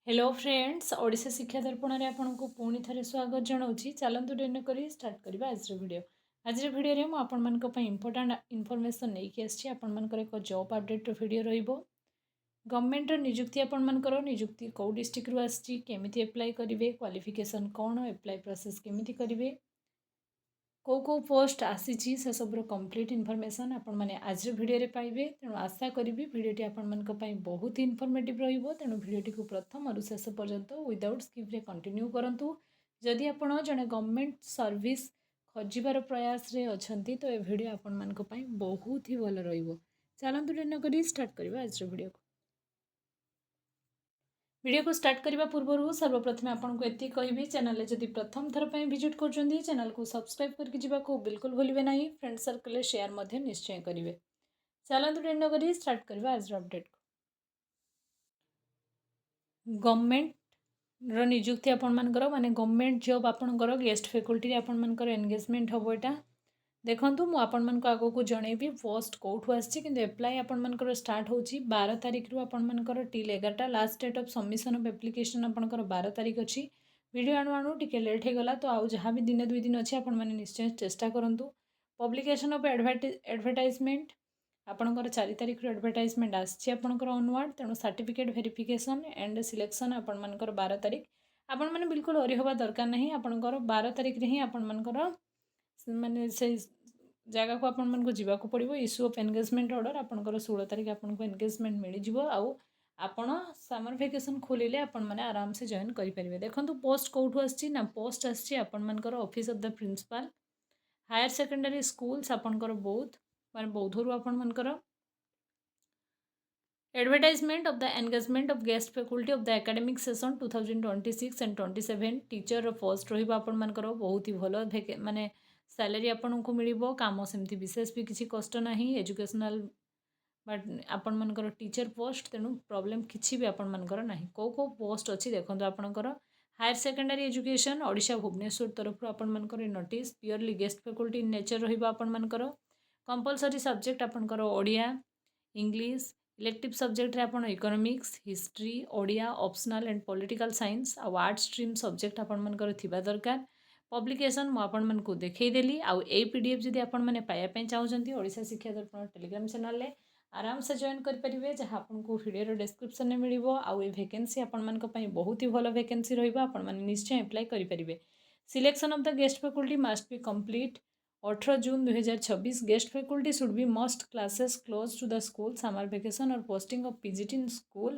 Hello friends Odisha शिक्षा दर्पण में आपको पुणी थे स्वागत जनाऊँगी। चलतु डेन कर स्टार्ट करवा आज वीडियो। आज वीडियो में मुझे इंपोर्टाट इनफर्मेशन नहीं आसी आपर एक जॉब अपडेट वीडियो गवर्नमेंट निजुक्ति आपर निजुक्ति कौ डिस्ट्रिक्ट रु आसमी एप्लाई करेंगे क्वालिफिकेशन कौन एप्लाई प्रोसेस केमी करेंगे कौ पोस्ट आसी से सबूर कंप्लीट इनफर्मेशन आपण मैंने आज वीडियो पाइबे। तेणु आशा करी वीडियोटी आपण बहुत इनफर्मेटिव तेणु वीडियोटी को प्रथम रु शेष पर्यंत विदाउट स्किप्रे कंटिन्यू करूँ। जदि आपण जड़े गवर्नमेंट सर्विस खोजार प्रयास रे अच्छी तो ये वीडियो आपण बहुत ही भल चलतु डेन कर स्टार्ट करवा आज वीडियो को। वीडियो को स्टार्ट करने पूर्व सर्वप्रथम आपको ये कहबी चैनल जदि प्रथम थर पर विजिट कर चैनल को सब्सक्राइब करके जावाक बिल्कुल भूलिए ना। फ्रेंड सर्कल शेयर निश्चय करेंगे। चलतु डेन कर स्टार्ट करवा आज अपडेट को। गवर्नमेंट निजुक्ति आपर माने गवर्नमेंट जॉब आपणकर गेस्ट फैकल्टी आपर एंगेजमेंट हम यहाँ देखूँ मुझे आग को जनइबी पोस्ट कौटू आसी एप्लाई आपर स्टार्ट हो 12 तारिख रु आपर टिल 11टा last date of submission of application आपर 12 तारिख अच्छी। वीडियो आणु आणु टिके लेट हो गला तो आउ जहाँ भी दिने 2 दिन अच्छी आपण मैंने निश्चय चेष्टा करूँ। पब्लिकेशन ऑफ एडवर्टाइजमेंट आपणकर 4 तारिख रु एडवर्टाइजमेंट आसी ऑनवर्ड। तेणु सर्टिफिकेट वेरिफिकेशन एंड सिलेक्शन आपर 12 तारिख आपण मैंने बिल्कुल ओरी हवा दरकार नहीं। आपणकर 12 तारिख ही आपर माने से जगह को आपको जावाक पड़ो। इश्यू ऑफ एंगेजमेंट ऑर्डर आपंकर 16 तारिख आपको एंगेजमेंट मिल जाव आपण समर वेकेशन खोलिले आपण मैंने आराम से जॉइन करेंगे। देखो पोस्ट कौटू आसी ना पोस्ट आसी आपर office of the principal higher secondary schools आपंकर बौद्ध माने बौद्धरू आपर advertisement of the engagement of guest faculty of the academic session 2026 and 27 teacher post रही बहुत ही भल माने सैलरी आपन को मिल कम सेमती विशेष भी किसी कष्ट ना एजुकेशनल बट आपण मनकर टीचर पोस्ट तेणु प्रॉब्लम किसी भी आपण मनकर ना कौ पोस्ट अच्छी देखो आपणकर higher secondary education Odisha Bhubaneswar तरफ आपण मनकर notice purely guest faculty in nature रहा कंपलसरी सब्जेक्ट आपणकर ओडिया इंग्लिश इलेक्टिव सब्जेक्ट रे आपण economics history Odia optional and political science arts stream subject आपण मनकर थिबा दरकार। पब्लिकेशन मुझे देखईदेली आउ ए पीडीएफ जदि आपण मैंने पाइबापी चाहते ओडिशा शिक्षा दर्पण टेलीग्राम चैनल में आराम से जॉइन करेंगे जहाँ आपको वीडियो डिस्क्रिप्शन में मिल आउ ये वैकेंसी आपण बहुत ही भल वैकेंसी रहा निश्चय अप्लाई करेंगे। Selection of the guest faculty must be complete 18 June 2026। Guest faculty should be must classes close to the school summer vacation और posting of PGT in school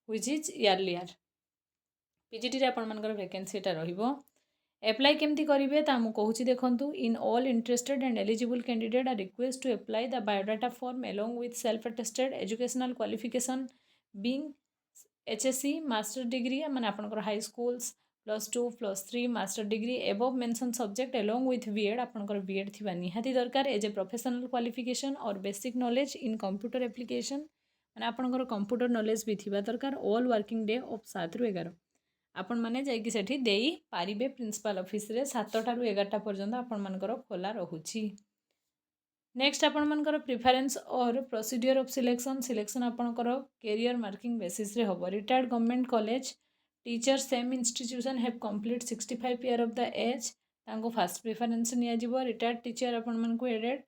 which is earlier. PGT रे आपण मनकर vacancy रहिबो। Apply केमती करेंगे तो कहूँ देखूँ in all interested and eligible candidate are request to apply the biodata form along with self attested educational qualification being HSC master degree माने आपनकर high schools +2 +3 master degree above mention subject along with BEd आपनकर BEd थिबा निहाती दरकार as a professional qualification और basic knowledge in computer application माने आपनकर computer knowledge भी थिबा दरकार। ऑल वर्किंग डे ऑफ 7 रु 11 आपण मैंने जाइए सेठी देई पारिबे प्रिंसिपल ऑफिस रे 7टा रु 11टा पर्यंत आपण मनकर खोला रहुची। नेक्स्ट आपण मनकर प्रिफरेंस और प्रोसीडियर ऑफ सिलेक्शन सिलेक्शन आपणकर कैरियर मार्किंग बेसिस रे हबो। Retired government college teacher same institution have complete 65 year of the age तांको फास्ट प्रिफरेंस निया जिवो। रिटायर्ड टीचर आपण मन को एडेड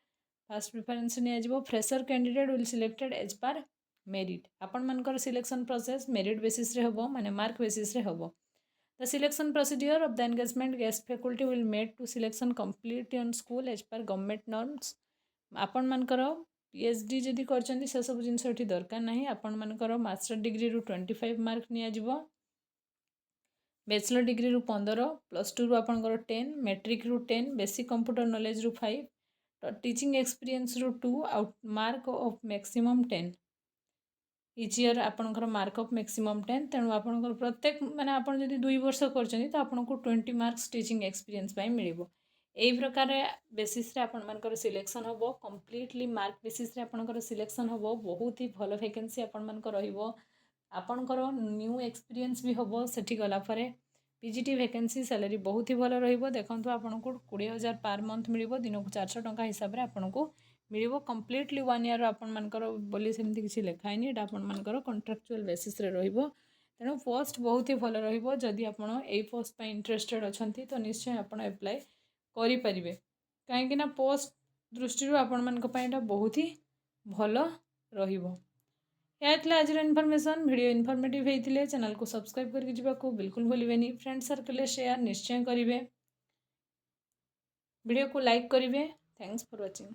फास्ट प्रिफरेंस निया जिवो। Fresher candidate will selected as per merit आपण मनकर सिलेक्शन प्रोसेस मेरिट बेसिस रे हबो माने मार्क बेसिस रे हबो। The selection procedure of the engagement guest faculty will made to selection complete on school as per government norms। आपण मनकर PhD जदि करछन्ती से सब जिनस एठी दरकार नाही। आपण मनकर मास्टर डिग्री रु 25 मार्क निया जिवो। बैचलर डिग्री रु 15 +2 रु आपनकर 10 मैट्रिक रु 10 बेसिक कंप्यूटर नॉलेज रु 5 टीचिंग एक्सपीरियंस रु 2 out mark of maximum 10 etch year आपंकर मार्क ऑफ मैक्सिमम 10। तेणु आपंकर प्रत्येक माने आपण जदि 2 वर्ष करछन्ती तो आपनको 20 मार्क्स टीचिंग एक्सपीरियंस पाई मिलिबो। एई प्रकार बेसिस रे आपण मनकर सिलेक्शन होबो। कंप्लीटली मार्क बेसिस रे आपणकर सिलेक्शन होबो। बहुत ही भल वैकेंसी आपण मनकर रहिबो। आपणकर न्यू एक्सपीरियंस भी होबो। सेठी गला परे पीजीटी वैकेंसी सैलरी बहुत ही भल रहिबो। देखंतु आपनको 20,000 पर मंथ मिलिबो। दिन को 400 टंका हिसाब रे आपनको मिलिबो। कंप्लीटली 1 ईयर आपण मनकर बोली सेमती किछि लेखाइनी एटा आपण मनकर कॉन्ट्रैक्चुअल बेसिस रे रहिबो। तेणु पोस्ट बहुत ही भल रही आपण यही पोस्ट इंटरेस्टेड अच्छा तो निश्चय आप एप्लाय करें कहीं पोस्ट दृष्टि आपण मानी बहुत ही भल रहा आज इनफॉरमेशन वीडियो इनफॉर्मेटिव होते चैनल को सब्सक्राइब करके जावाक बिल्कुल भूलें फ्रेंड सर्कल शेयर निश्चय करेंगे वीडियो को लाइक करेंगे थैंक्स फॉर वाचिंग।